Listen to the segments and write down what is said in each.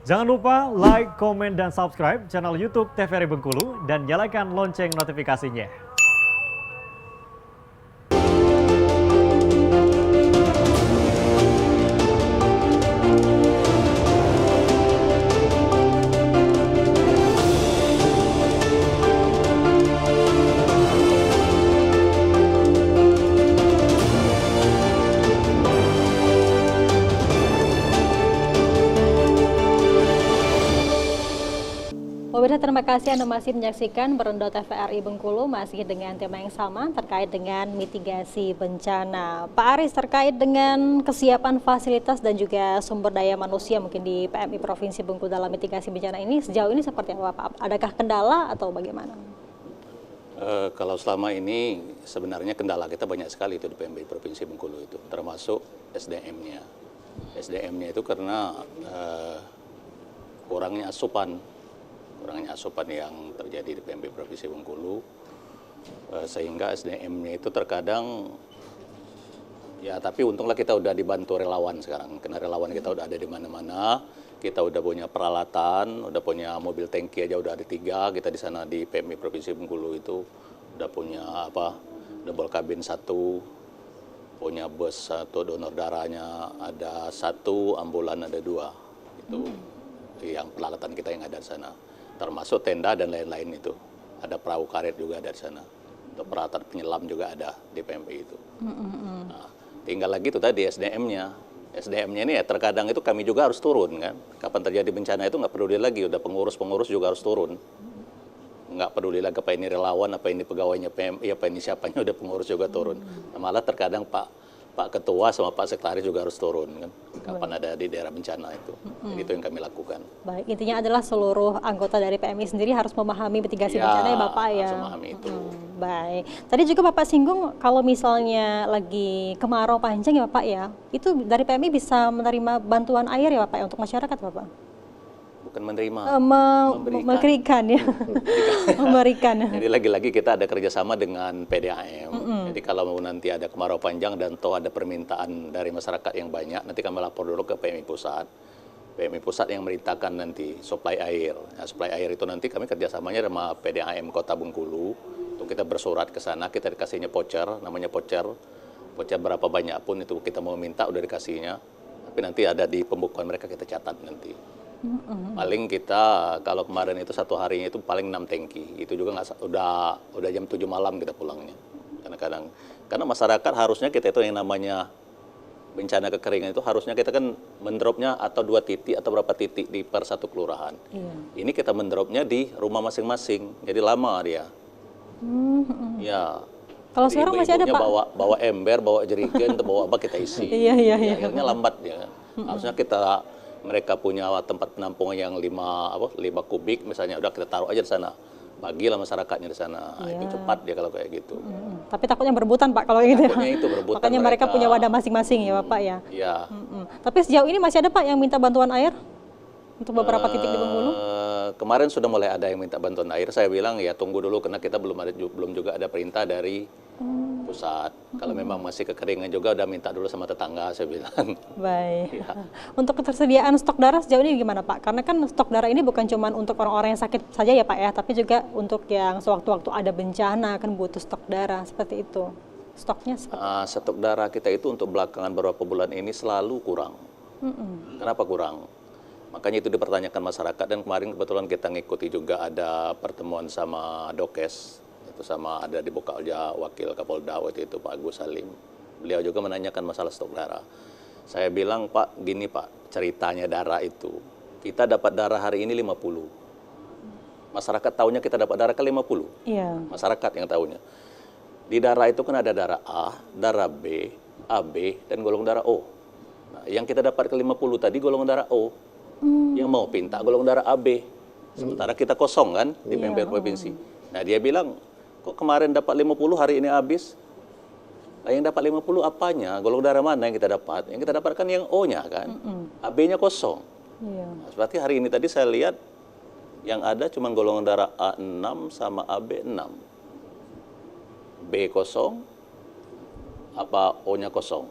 Jangan lupa like, komen, dan subscribe channel YouTube TVRI Bengkulu dan nyalakan lonceng notifikasinya. Pemirsa, terima kasih Anda masih menyaksikan Berendo TVRI Bengkulu masih dengan tema yang sama terkait dengan mitigasi bencana. Pak Aris, terkait dengan kesiapan fasilitas dan juga sumber daya manusia mungkin di PMI Provinsi Bengkulu dalam mitigasi bencana ini sejauh ini seperti apa Pak? Adakah kendala atau bagaimana? Kalau selama ini sebenarnya kendala kita banyak sekali itu di PMI Provinsi Bengkulu itu, termasuk SDM-nya. SDM-nya itu karena kurangnya asupan yang terjadi di PMI Provinsi Bengkulu, sehingga SDM-nya itu terkadang ya, tapi untunglah kita udah dibantu relawan sekarang, karena relawan kita udah ada di mana-mana, kita udah punya peralatan, udah punya mobil tangki aja udah ada 3, kita di sana di PMI Provinsi Bengkulu itu udah punya double cabin 1, punya bus 1, donor darahnya ada 1, ambulan ada 2, itu yang peralatan kita yang ada di sana. Termasuk tenda dan lain-lain itu. Ada perahu karet juga ada di sana. Untuk peralatan penyelam juga ada di PMI itu. Nah, tinggal lagi itu tadi SDM-nya. SDM-nya ini ya terkadang itu kami juga harus turun kan. Kapan terjadi bencana itu nggak peduli lagi. Udah pengurus-pengurus juga harus turun. Nggak peduli lagi apa ini relawan, apa ini pegawainya PMI, apa ini siapanya, udah pengurus juga turun. Nah, malah terkadang Pak Ketua sama Pak Sekretaris juga harus turun kan, kapan ada di daerah bencana itu. Jadi itu yang kami lakukan. Baik, intinya adalah seluruh anggota dari PMI sendiri harus memahami mitigasi bencana ya Bapak ya. Harus memahami itu. Baik, tadi juga Bapak singgung kalau misalnya lagi kemarau panjang ya Bapak ya, itu dari PMI bisa menerima bantuan air ya Bapak ya untuk masyarakat Bapak? Bukan menerima, memberikan ya, memberikan. Jadi lagi-lagi kita ada kerjasama dengan PDAM. Jadi kalau nanti ada kemarau panjang dan toh ada permintaan dari masyarakat yang banyak, nanti kami lapor dulu ke PMI Pusat. PMI Pusat yang merintahkan nanti suplai air. Nah, suplai air itu nanti kami kerjasamanya sama PDAM Kota Bengkulu. Untuk kita bersurat ke sana, kita dikasihnya voucher, namanya voucher. Voucher berapa banyak pun itu kita mau minta udah dikasihnya. Tapi nanti ada di pembukuan mereka kita catat nanti. Paling kita kalau kemarin itu satu harinya itu paling 6 tangki. Itu juga udah jam 7 malam kita pulangnya. Karena masyarakat harusnya kita itu yang namanya bencana kekeringan itu harusnya kita kan mendropnya atau 2 titik atau berapa titik di per 1 kelurahan. Ini kita mendropnya di rumah masing-masing. Jadi lama dia. Ya. Kalau sekarang masih ada Pak? Bawa ember, bawa jerigen, bawa apa kita isi. Iya. Akhirnya lambat ya. Harusnya mereka punya tempat penampungan yang 5 kubik misalnya, udah kita taruh aja di sana, bagilah masyarakatnya di sana. Itu cepat dia kalau kayak gitu. Tapi takutnya berebutan Pak kalau gitu. Takutnya itu berebutan. Makanya mereka punya wadah masing-masing ya Bapak ya. Iya. Tapi sejauh ini masih ada Pak yang minta bantuan air untuk beberapa titik di Bengkulu? Kemarin sudah mulai ada yang minta bantuan air. Saya bilang ya tunggu dulu karena kita belum juga ada perintah dari pusat. Kalau memang masih kekeringan juga udah minta dulu sama tetangga, saya bilang. Baik. Ya. Untuk ketersediaan stok darah sejauh ini gimana Pak? Karena kan stok darah ini bukan cuma untuk orang-orang yang sakit saja ya Pak ya, tapi juga untuk yang sewaktu-waktu ada bencana kan butuh stok darah seperti itu. Stoknya seperti stok darah kita itu untuk belakangan beberapa bulan ini selalu kurang. Kenapa kurang? Makanya itu dipertanyakan masyarakat, dan kemarin kebetulan kita ngikuti juga ada pertemuan sama Dokes. Itu sama ada di Bokalja wakil Kapolda waktu itu Pak Agus Salim. Beliau juga menanyakan masalah stok darah. Saya bilang Pak, gini Pak, ceritanya darah itu. Kita dapat darah hari ini 50. Masyarakat tahunya kita dapat darah ke 50. Iya. Masyarakat yang tahunya. Di darah itu kan ada darah A, darah B, AB, dan golongan darah O. Nah, yang kita dapat ke 50 tadi golongan darah O. Yang mau pinta golongan darah AB. Sementara kita kosong kan di PMI Provinsi. Nah dia bilang, kok kemarin dapat 50 hari ini habis? Nah, yang dapat 50 apanya? Golongan darah mana yang kita dapat? Yang kita dapatkan yang O-nya kan. AB-nya kosong. Nah, seperti hari ini tadi saya lihat yang ada cuma golongan darah A6 sama AB6. B kosong, apa O-nya kosong.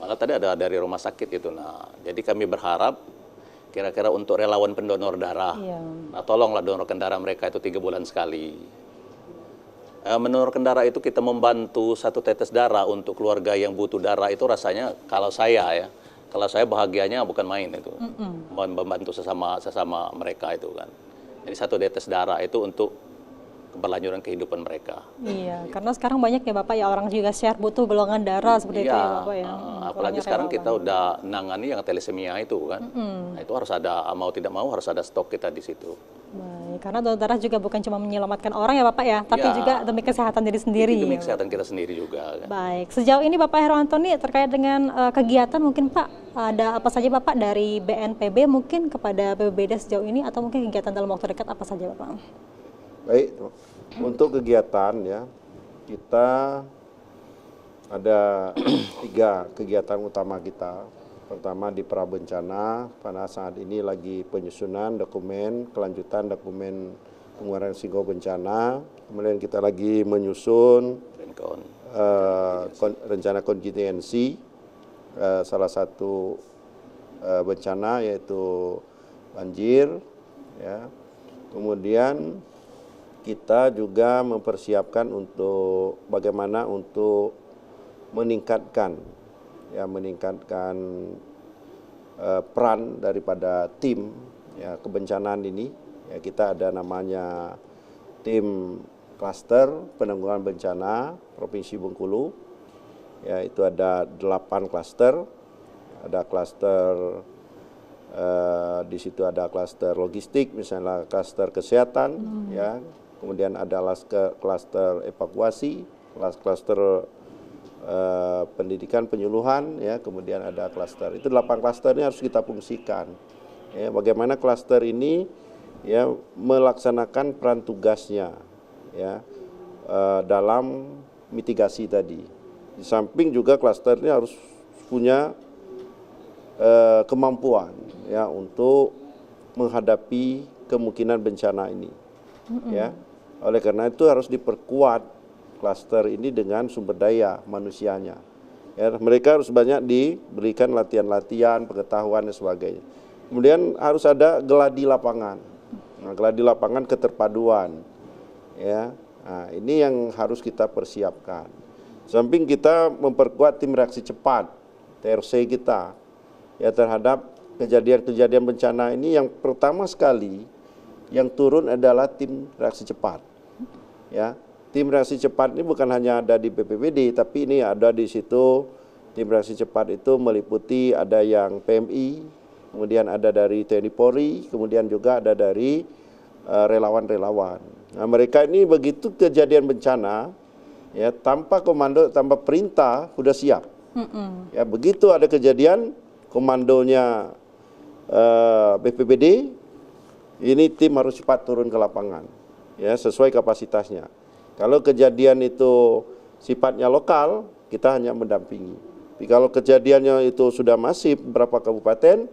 Malah tadi ada dari rumah sakit itu. Nah, jadi kami berharap kira-kira untuk relawan pendonor darah. Iya. Nah, tolonglah donorkan darah mereka itu 3 bulan sekali. Mendonorkan darah itu kita membantu 1 tetes darah untuk keluarga yang butuh darah itu rasanya kalau saya bahagianya bukan main itu. Membantu sesama mereka itu kan. Jadi 1 tetes darah itu untuk keberlanjutan kehidupan mereka. Iya, karena sekarang banyak ya Bapak ya orang juga share butuh golongan darah seperti itu ya Bapak ya. Apalagi sekarang kita udah nangani yang thalassemia itu kan. Nah, itu harus ada, mau tidak mau harus ada stok kita di situ. Baik, karena donor darah juga bukan cuma menyelamatkan orang ya Bapak ya, tapi Ya, juga demi kesehatan diri sendiri. Demi kesehatan kita sendiri juga kan. Baik, sejauh ini Bapak Herwanto nih terkait dengan kegiatan mungkin Pak, ada apa saja Bapak dari BNPB mungkin kepada BPBD sejauh ini atau mungkin kegiatan dalam waktu dekat apa saja Bapak? Baik, untuk kegiatan ya, kita ada 3 kegiatan utama kita. Pertama di prabencana, pada saat ini lagi penyusunan dokumen, kelanjutan dokumen pengurangan risiko bencana. Kemudian kita lagi menyusun rencana kontingensi, salah satu bencana yaitu banjir. Ya. Kemudian kita juga mempersiapkan untuk bagaimana untuk meningkatkan peran daripada tim ya kebencanaan ini. Ya, kita ada namanya tim klaster penanggulangan bencana Provinsi Bengkulu. Ya, itu ada 8 klaster. Ada klaster di situ ada klaster logistik, misalnya klaster kesehatan, ya. Kemudian ada klaster evakuasi, klaster pendidikan penyuluhan, ya. Kemudian ada klaster. Itu 8 klaster ini harus kita fungsikan. Ya, bagaimana klaster ini ya melaksanakan peran tugasnya, ya, dalam mitigasi tadi. Di samping juga klaster ini harus punya kemampuan ya untuk menghadapi kemungkinan bencana ini. Ya. Oleh karena itu harus diperkuat klaster ini dengan sumber daya manusianya. Ya, mereka harus banyak diberikan latihan-latihan, pengetahuan dan sebagainya. Kemudian harus ada geladi lapangan. Nah, geladi lapangan keterpaduan. Ya. Nah, ini yang harus kita persiapkan. Samping kita memperkuat tim reaksi cepat, TRC kita, ya terhadap kejadian-kejadian bencana ini yang pertama sekali yang turun adalah tim reaksi cepat. Ya, tim reaksi cepat ini bukan hanya ada di BPBD, tapi ini ada di situ. Tim reaksi cepat itu meliputi ada yang PMI, kemudian ada dari TNI Polri, kemudian juga ada dari relawan-relawan. Nah, mereka ini begitu kejadian bencana, ya tanpa komando, tanpa perintah sudah siap. Ya begitu ada kejadian, komandonya BPBD, ini tim harus cepat turun ke lapangan, ya sesuai kapasitasnya. Kalau kejadian itu sifatnya lokal, kita hanya mendampingi. Tapi kalau kejadiannya itu sudah masif beberapa kabupaten,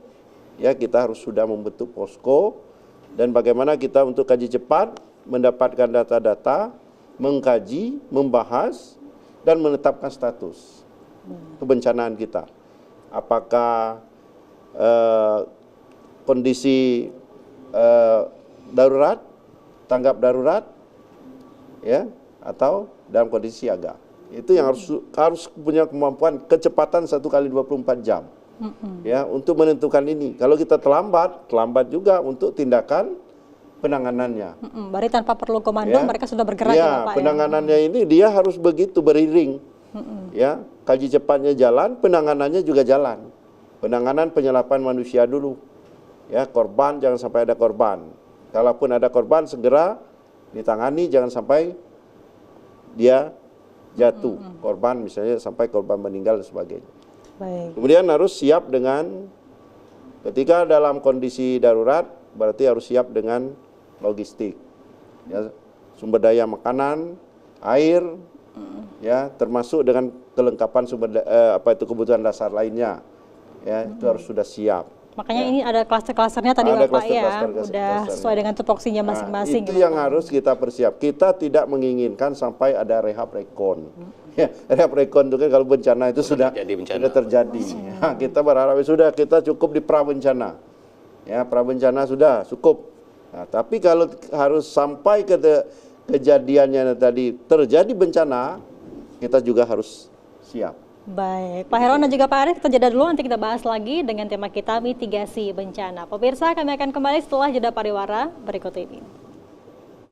ya kita harus sudah membentuk posko dan bagaimana kita untuk kaji cepat mendapatkan data-data, mengkaji, membahas dan menetapkan status kebencanaan kita. Apakah kondisi darurat, tanggap darurat, ya, atau dalam kondisi siaga. Itu yang harus punya kemampuan kecepatan 1 kali 24 jam, ya, untuk menentukan ini. Kalau kita terlambat juga untuk tindakan penanganannya. Berarti tanpa perlu komando Ya. mereka sudah bergerak ya Pak penanganannya ini dia harus begitu beriring. Ya, kaji cepatnya jalan, penanganannya juga jalan. Penanganan penyelapan manusia dulu. Ya, korban jangan sampai ada korban. Kalaupun ada korban segera ditangani, jangan sampai dia jatuh korban, misalnya sampai korban meninggal dan sebagainya. Baik. Kemudian harus siap dengan ketika dalam kondisi darurat berarti harus siap dengan logistik. Ya, sumber daya makanan, air, ya termasuk dengan kelengkapan kebutuhan dasar lainnya. Ya, itu harus sudah siap. Makanya ini ada klaster-klasternya tadi Ada Bapak ya, klaster-klasternya. udah sesuai dengan tupoksinya masing-masing. Itu yang harus kita persiap. Kita tidak menginginkan sampai ada rehab rekon. Ya, rehab rekon itu kan kalau bencana itu sudah terjadi bencana. sudah terjadi. Nah, kita berharap sudah kita cukup di prabencana. Ya, prabencana sudah cukup. Nah, tapi kalau harus sampai ke kejadiannya tadi terjadi bencana, kita juga harus siap. Baik, Pak Herwan dan juga Pak Aris, kita jeda dulu, nanti kita bahas lagi dengan tema kita mitigasi bencana. Pemirsa, kami akan kembali setelah jeda pariwara berikut ini.